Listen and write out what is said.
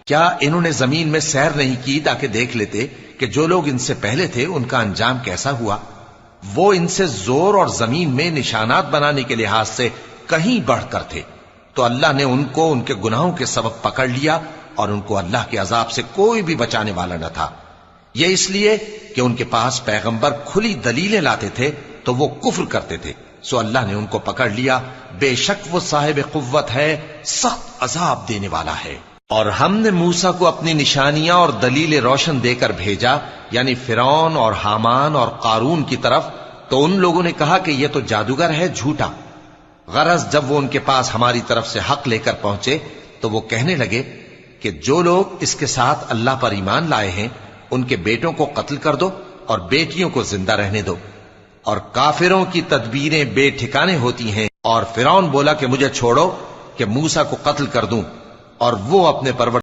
क्या इन्होंने जमीन में सैर नहीं की ताकि देख लेते कि जो लोग इनसे पहले थे उनका अंजाम कैसा हुआ? वो इनसे जोर और जमीन में निशानात बनाने के लिहाज से कहीं बढ़कर थे। तो अल्लाह ने उनको उनके गुनाहों के सबब पकड़ लिया और उनको अल्लाह के अजाब से कोई भी बचाने वाला न था। यह इसलिए कि उनके पास पैगंबर खुली दलीलें लाते थे तो वो कुफ्र करते थे। सो अल्लाह ने उनको पकड़ लिया। बेशक वो साहिब कुव्वत है, सख्त अजाब देने वाला है। और हमने मूसा को अपनी निशानियां और दलीलें रोशन देकर भेजा, यानी फिरौन और हामान और कारून की तरफ। तो उन लोगों ने कहा कि यह तो जादूगर है, झूठा। गरज जब वो उनके पास हमारी तरफ से हक लेकर पहुंचे तो वो कहने लगे कि जो लोग इसके साथ अल्लाह पर ईमान लाए हैं उनके बेटों को कत्ल कर दो और बेटियों को जिंदा रहने दो। और काफिरों की तदबीरें बेठिकाने होती हैं। और फिरौन बोला कि मुझे छोड़ो कि मूसा को कत्ल कर दूं, और वो अपने परवर